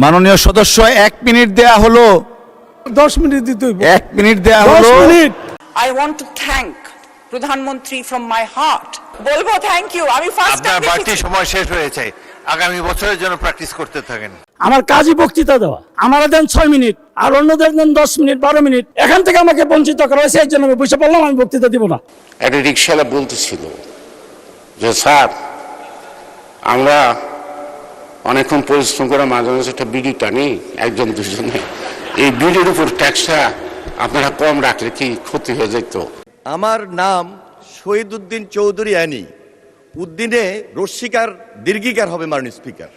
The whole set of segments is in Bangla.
মাননীয় সদস্য 1 মিনিট দেয়া হলো। 10 মিনিট দিতে হইব। 1 মিনিট দেয়া হলো। 10 minute. I want to thank প্রধানমন্ত্রী from my heart. বলবো থ্যাংক ইউ। আমি ফার্স্ট আপনার বাড়তি সময় শেষ হয়েছে, আগামী বছরের জন্য প্র্যাকটিস করতে থাকেন। আমার কাজই বক্তৃতা দেওয়া। আমারা দেন 6 মিনিট, আর অন্যদের দেন 10 মিনিট 12 মিনিট। এখান থেকে আমাকে বঞ্চিত করা হয়েছে, এই জন্য আমি বুঝে বললাম আমি বক্তৃতা দিব না। একটা রিক্সাওয়ালা বলতেছিল যে স্যার, আমরা অনেকক্ষণ পরিশ্রম করে মাঝে মাঝে একটা বিড়ি টানি, একজন দুজনে, এই বিড়ির উপর ট্যাক্সটা আপনারা কম রাখলে কি ক্ষতি হয়ে যেত? আমার নাম শহীদউদ্দিন চৌধুরী অ্যানি। উদ্দিনে রস্বীকার দীর্ঘিকার হবে মাননীয় স্পিকার।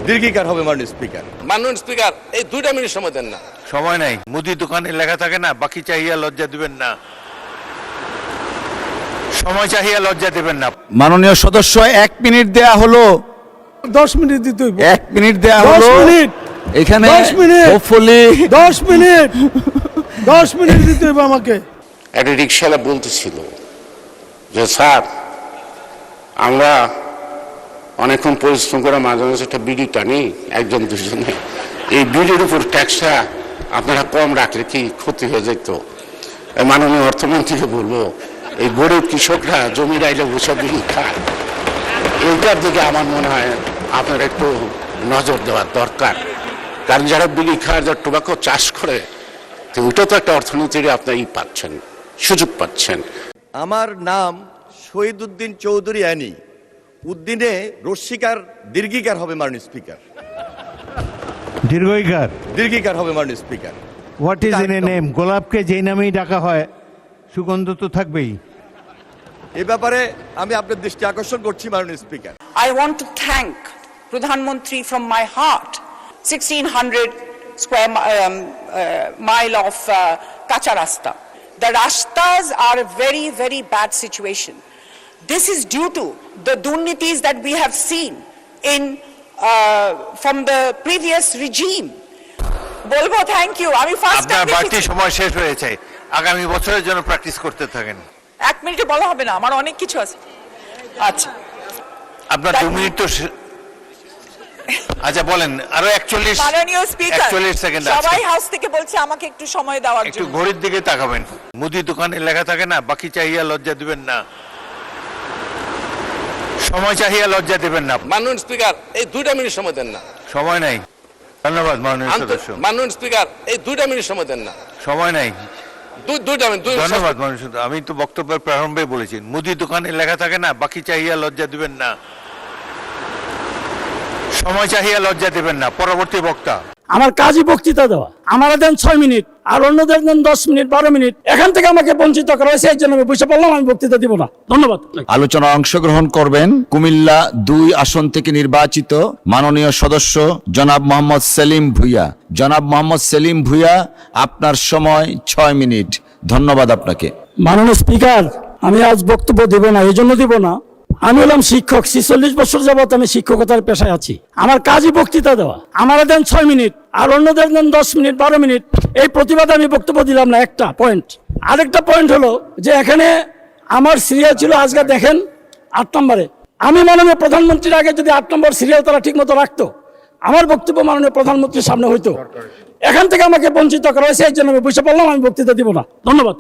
দীর্ঘিকার হবে মাননীয় স্পিকার। মাননীয় স্পিকার, এই 2 মিনিট সময় দেন না। সময় নাই, মুদি দোকানে লেখা থাকে না, বাকি চাহিয়া লজ্জা দিবেন না। সময় চাহিয়া লজ্জা দিবেন না। মাননীয় সদস্য 1 মিনিট দেয়া হলো। 10 মিনিট দিতে হইব। 1 মিনিট দেয়া হলো। 10 মিনিট। এখানে 10 মিনিট। Hopefully 10 minute. 10 মিনিট দিতে হইব আমাকে। একটা রিক্সাওয়ালা বলতেছিল যে স্যার, আমরা অনেকক্ষণ পরিশ্রম করে মাঝে মাঝে একটা বিড়ি টানি, একজন দুজনে, এই বিড়ির উপর ট্যাক্সটা আপনারা কম রাখলে কি ক্ষতি হয়ে যেত? মাননীয় অর্থমন্ত্রীকে বলবো, এই গরিব কৃষকরা জমি রাইলে বসে বিড়ি খায়, এইটার দিকে আমার মনে হয় আপনার একটু নজর দেওয়ার দরকার। কারণ যারা বিড়ি খায়, যারা টোবাকো চাষ করে, তো ওইটা তো একটা অর্থনীতির আপনার পাচ্ছেন, সুযোগ পাচ্ছেন। আমার নাম শহীদউদ্দিন চৌধুরী অ্যানি। উদ্দিনে রস্বীকার দীর্ঘিকার হবে মাননীয় স্পিকার। দীর্ঘিকার হবে মাননীয় speaker. What is in a name? গোলাপকে যেই নামেই ডাকা হয়, সুগন্ধ তো থাকবেই। এ ব্যাপারে আমি আপনার দৃষ্টি আকর্ষণ করছি মাননীয় speaker. I want to thank প্রধানমন্ত্রী from my heart. 1600 square mile of kacha rasta. The rastas are a very, very bad situation. This is due to the durnitis that we have seen in from the previous regime. বলবো থ্যাংক ইউ। আমি ফার্স্ট আপনার বাড়তি সময় শেষ হয়েছে, আগামী বছরের জন্য প্র্যাকটিস করতে থাকেন। 1 মিনিটে বলা হবে না, আমার অনেক কিছু আছে। আচ্ছা, আপনার 2 মিনিট তো আচ্ছা বলেন, আরো 41 মাননীয় স্পিকার, 41 সেকেন্ড আছে। সবাই হাউস থেকে বলছে আমাকে একটু সময় দেওয়ার একটু জন্য। ঘড়ির দিকে তাকাবেন, মুদি দোকানে লেখা থাকে না, বাকি চাহিয়া লজ্জা দিবেন না। সময় চাহিয়া লজ্জা দিবেন না। মাননীয় স্পিকার, এই 2 মিনিট সময় দেন না। সময় নাই। ধন্যবাদ মাননীয় সদস্য। মাননীয় স্পিকার, এই 2 মিনিট সময় দেন না। সময় নাই। 2 মিনিট। ধন্যবাদ মাননীয় সদস্য। আমি তো বক্তব্যের প্রারম্ভে বলেছি, মুদি দোকানে লেখা থাকে না, বাকি চাহিয়া লজ্জা দিবেন না। সময় চাহিয়া লজ্জা দিবেন না। পরবর্তী বক্তা। আমার কাজই বক্তৃতা দেওয়া। আমারা দেন 6 মিনিট, আর অন্যদের দেন 10 মিনিট 12 মিনিট। এখান থেকে আমাকে বঞ্চিত করা হয়েছে, এই জন্য আমি বুঝে বললাম আমি বক্তৃতা দিব না। ধন্যবাদ। আলোচনায় অংশগ্রহণ করবেন কুমিল্লা 2 আসন থেকে নির্বাচিত মাননীয় সদস্য জনাব মোহাম্মদ সেলিম ভুঁইয়া। জনাব মোহাম্মদ সেলিম ভুঁইয়া, আপনার সময় 6 মিনিট। ধন্যবাদ আপনাকে। মাননীয় স্পিকার, আমি আজ বক্তব্য দিব না। এই জন্য দিব না, আমি হলাম শিক্ষক। 46 বছর যাবত আমি শিক্ষকতার পেশায় আছি। আমার কাজই বক্তৃতা দেওয়া। আমারা দেন 6 মিনিট, আর অন্যদের দেন 10 মিনিট 12 মিনিট। এই প্রতিবাদে আমি বক্তব্য দিলাম না। একটা পয়েন্ট। আরেকটা পয়েন্ট হলো যে এখানে আমার সিরিয়াল ছিল, আজকে দেখেন 8 নম্বরে। আমি মাননীয় প্রধানমন্ত্রীর আগে যদি 8 নম্বর সিরিয়াল তারা ঠিক মতো রাখতো, আমার বক্তব্য মাননীয় প্রধানমন্ত্রীর সামনে হইতো। এখান থেকে আমাকে বঞ্চিত করা হয়েছে, এই জন্য আমি বুঝে বললাম আমি বক্তৃতা দিব না। ধন্যবাদ।